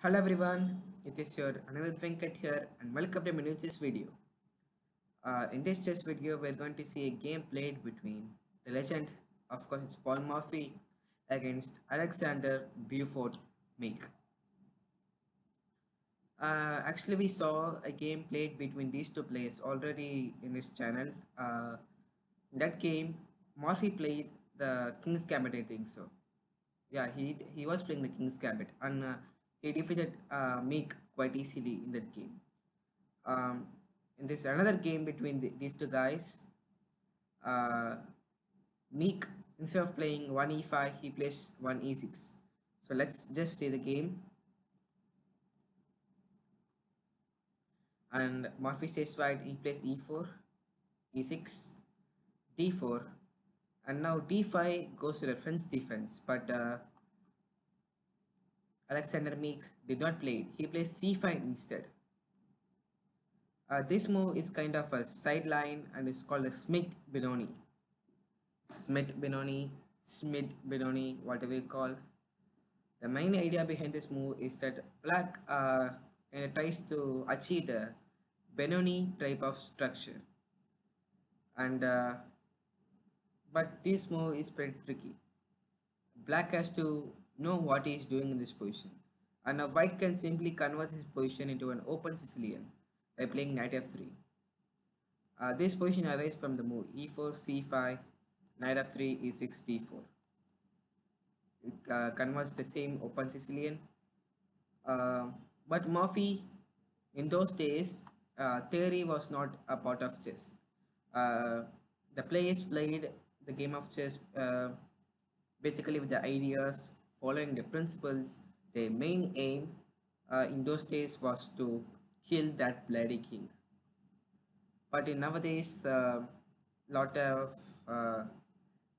Hello everyone, it is your Nf3 Venkat here and welcome to my new chess video. In this chess video, we're going to see a game played between the legend, of course it's Paul Morphy, against Alexander Beaufort Meek. Actually, we saw a game played between these two players already in this channel. In that game, Morphy played the King's Gambit, I think so. Yeah, he was playing the King's Gambit and he defeated Meek quite easily in that game. Um, in this another game between these two guys, uh, Meek, instead of playing 1e5, he plays 1e6. So let's just see the game. And Morphy says white, he plays e4, e6, d4, and now d5 goes to the French defense. But Alexander Meek did not play it. He plays c5 instead. This move is kind of a sideline and is called a Smith-Benoni. Smith-Benoni, whatever you call. The main idea behind this move is that black tries to achieve the Benoni type of structure, and but this move is pretty tricky. Black has to know what he is doing in this position, and a white can simply convert his position into an open Sicilian by playing knight f3. This position arises from the move e4, c5, knight f3, e6, d4. It converts the same open Sicilian. But Morphy, in those days, theory was not a part of chess. Uh, the players played the game of chess basically with the ideas, following the principles. Their main aim in those days was to kill that bloody king. But in nowadays, lot of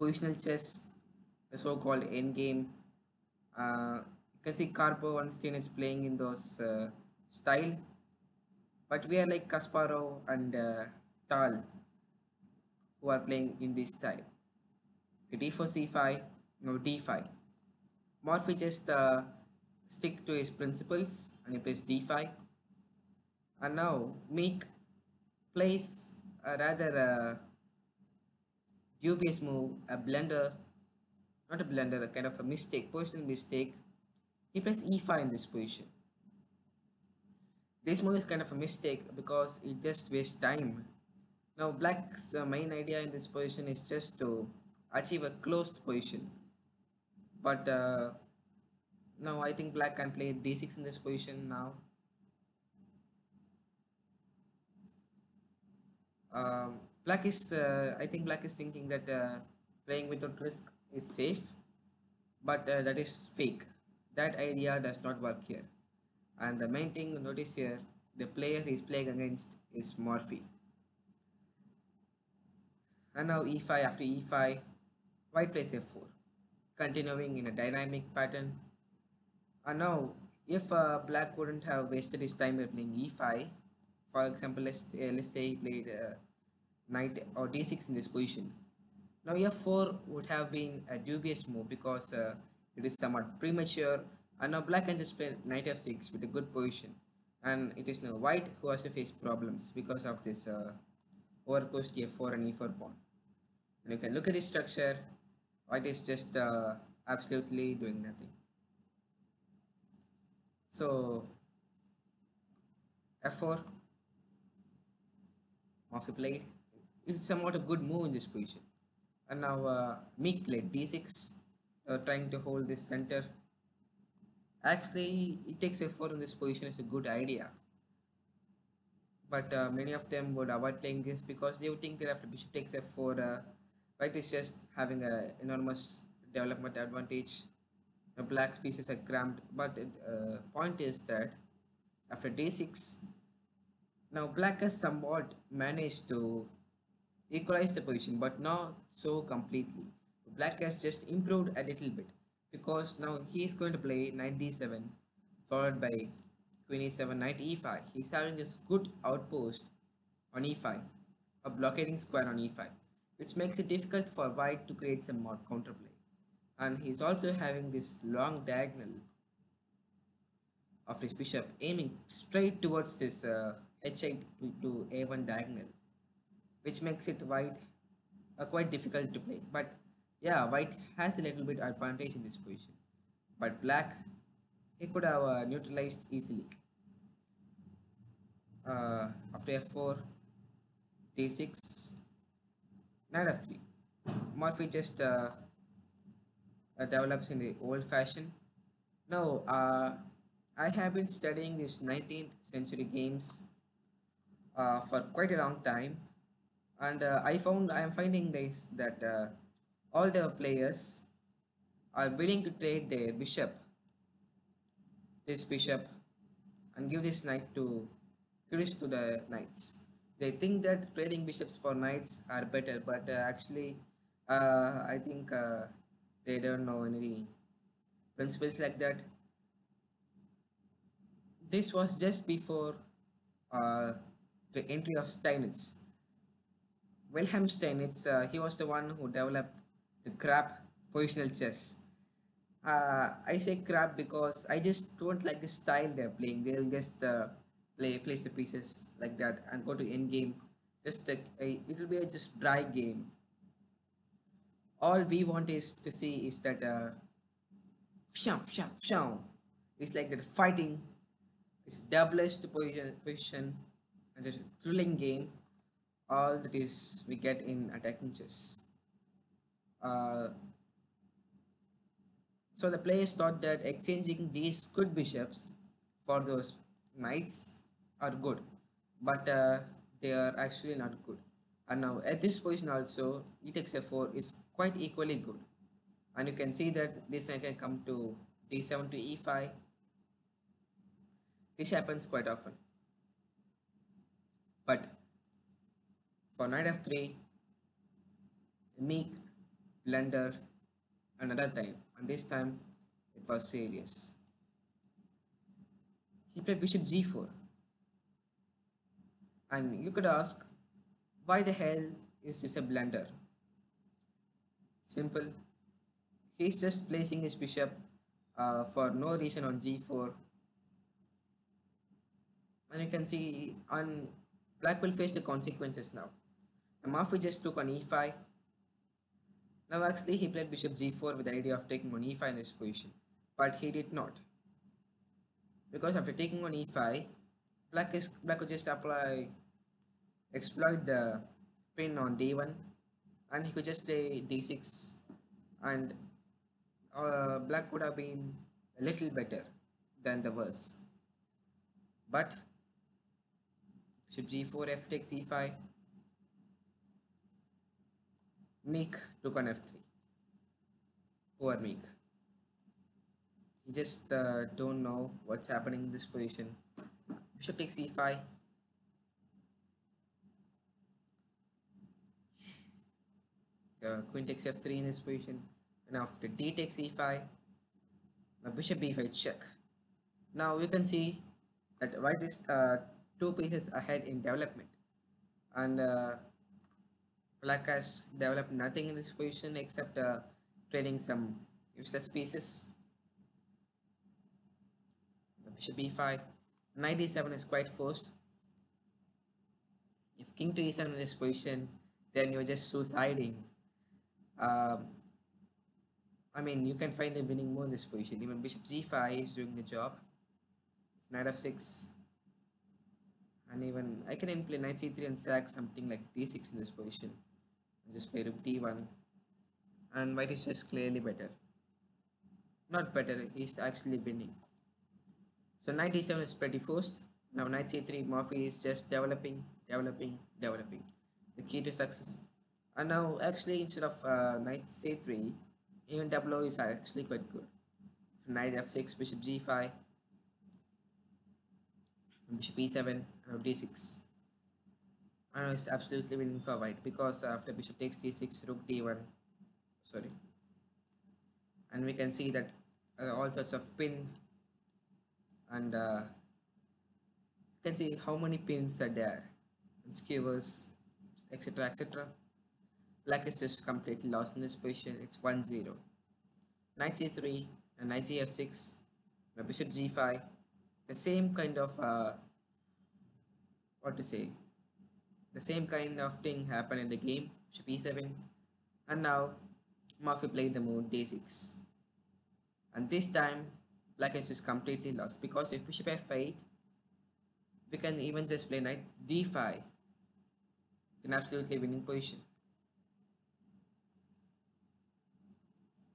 positional chess, the so-called endgame. You can see Karpov and Steinitz playing in those style, but we are like Kasparov and Tal who are playing in this style. D4 C5, no D5. Morphy just stick to his principles and he plays D5. And now Meek plays a rather dubious move, a blunder, not a blunder, a kind of a mistake, personal mistake. He plays E5 in this position. This move is kind of a mistake because it just wastes time. Now black's main idea in this position is just to achieve a closed position. But now I think black can play d6 in this position now. I think black is thinking that playing without risk is safe, but that is fake. That idea does not work here. And the main thing to notice here, the player he is playing against is Morphy. And now e5 after e5, white plays f4, continuing in a dynamic pattern. And now, if black wouldn't have wasted his time by playing e5, for example, let's say he played knight or d6 in this position. Now f4 would have been a dubious move because it is somewhat premature, and now black can just play knight f6 with a good position, and it is now white who has to face problems because of this overpushed f4 and e4 pawn. And you can look at this structure, white is just absolutely doing nothing. So f4, Morphy played. It's somewhat a good move in this position. And now Meek played d6, trying to hold this center. Actually, it takes f4 in this position is a good idea. But many of them would avoid playing this because they would think that after bishop takes f4, white is just having an enormous development advantage. The black pieces are cramped. But the point is that after d6, now black has somewhat managed to equalize the position, but not so completely. Black has just improved a little bit because now he is going to play knight d7 followed by queen e7, knight e5. He's having this good outpost on e5, a blockading square on e5, which makes it difficult for white to create some more counterplay. And he's also having this long diagonal of this bishop, aiming straight towards this h8 to a1 diagonal, which makes it white quite difficult to play. But yeah, white has a little bit advantage in this position, but black, he could have neutralized easily. After f4, d6, knight f3. Morphy just develops in the old fashion. Now, I have been studying these 19th century games for quite a long time, and I am finding this that all the players are willing to trade their bishop, this bishop, and give this knight to the knights. They think that trading bishops for knights are better, but actually, I think they don't know any principles like that. This was just before uh, the entry of Steinitz. Wilhelm Steinitz, he was the one who developed the crap positional chess. I say crap because I just don't like the style they're playing. They'll just place the pieces like that and go to end game. Just it will be a just dry game. All we want is to see is that pshaw, pshaw, pshaw. It's like that fighting. It's doublest position and just thrilling game. All that is we get in attacking chess. Uh, So the players thought that exchanging these good bishops for those knights are good, but they are actually not good. And now at this position also, e takes f4 is quite equally good. And you can see that this knight can come to d7 to e5. This happens quite often. But for knight f3, Meek blunder another time, and this time it was serious. He played bishop g4, and you could ask, why the hell is this a blunder? Simple. He's just placing his bishop for no reason on g4, and you can see on black will face the consequences now. Morphy just took on e5. Now actually he played bishop g4 with the idea of taking on e5 in this position, but he did not, because after taking on e5, black could just exploit the pin on d1, and he could just play d6, and black would have been a little better than the worse. But bishop g4, f takes e5. Meek took on f3. Poor Meek. He just don't know what's happening in this position. Bishop takes e5. Queen takes f3 in this position. And after d takes e5, now bishop b5 check. Now you can see that white is two pieces ahead in development, and black has developed nothing in this position except trading some useless pieces. Bishop b5, knight e7 is quite forced. If king to e7 in this position, then you're just suiciding. Um, I mean, you can find the winning move in this position. Even bishop g5 is doing the job. Knight f6, and even I can even play knight c3 and sack something like d6 in this position. Just play rook d1, and white is just clearly better. Not better, he's actually winning. So knight e7 is pretty forced. Now knight c3, Morphy is just developing. The key to success. And now actually instead of knight c3, even double is actually quite good. Knight f6, bishop g5, bishop e7, and d6. And it's absolutely winning for white because after bishop takes d6, rook d1, sorry. And we can see that all sorts of pin, and you can see how many pins are there, and skewers, etc. Black is just completely lost in this position. It's 1-0. Knight c3 and knight gf6, bishop g5, the same kind of what to say, the same kind of thing happened in the game, bishop e7, and now Morphy played the move d6. And this time, black is completely lost because if bishop f8, we can even just play knight d5, an absolutely winning position.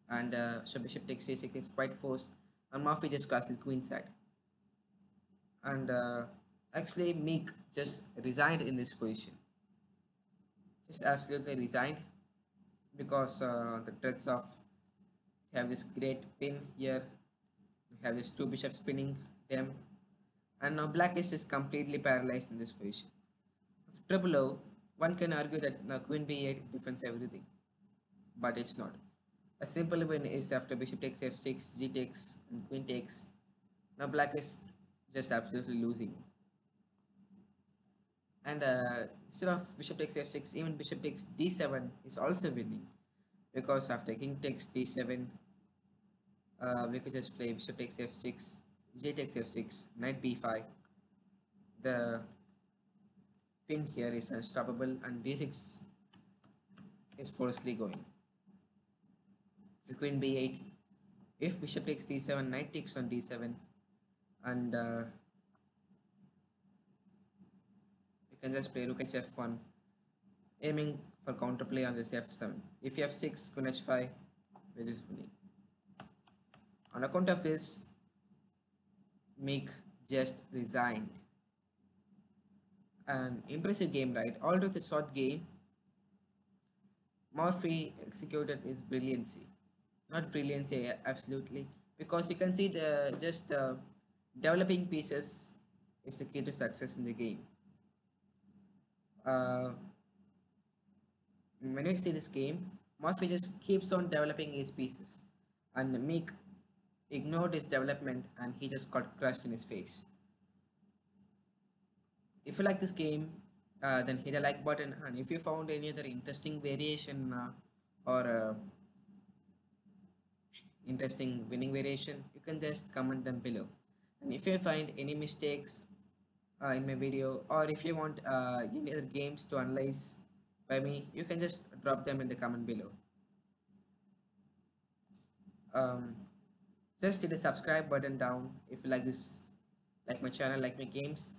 And so bishop takes a6 is quite forced, and Morphy just castled queen side. And actually, Meek just resigned in this position. Just absolutely resigned because the threats of have this great pin here. We have these two bishops spinning them, and now black is just completely paralyzed in this position. Triple O, one can argue that now queen b8 defends everything, but it's not. A simple win is after bishop takes f6, g takes, and queen takes. Now black is just absolutely losing. And instead of bishop takes f6, even bishop takes d7 is also winning, because after king takes d7, we could just play bishop takes f6, j takes f6, knight b5. The pin here is unstoppable, and d6 is forcefully going. If queen b8, if bishop takes d7, knight takes on d7, and you can just play rook h1, aiming for counterplay on this f7. If f6, queen h5, we're just winning. On account of this, Meek just resigned. An impressive game, right? Although the short game, Morphy executed his brilliancy. Not brilliancy, absolutely, because you can see the just developing pieces is the key to success in the game. When you see this game, Morphy just keeps on developing his pieces, and Meek ignored his development and he just got crushed in his face. If you like this game, then hit the like button, and if you found any other interesting variation or interesting winning variation, you can just comment them below. And if you find any mistakes in my video, or if you want any other games to analyze by me, you can just drop them in the comment below. Just hit the subscribe button down if you like this, like my channel, like my games.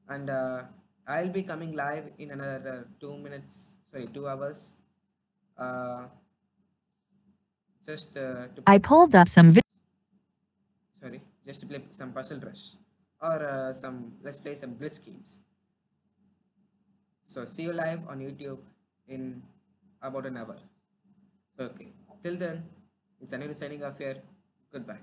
And I'll be coming live in another 2 hours, just to I pulled up some just to play some puzzle rush, or let's play some blitz games. So see you live on YouTube in about an hour. Okay, till then, it's Anil signing off here. Goodbye.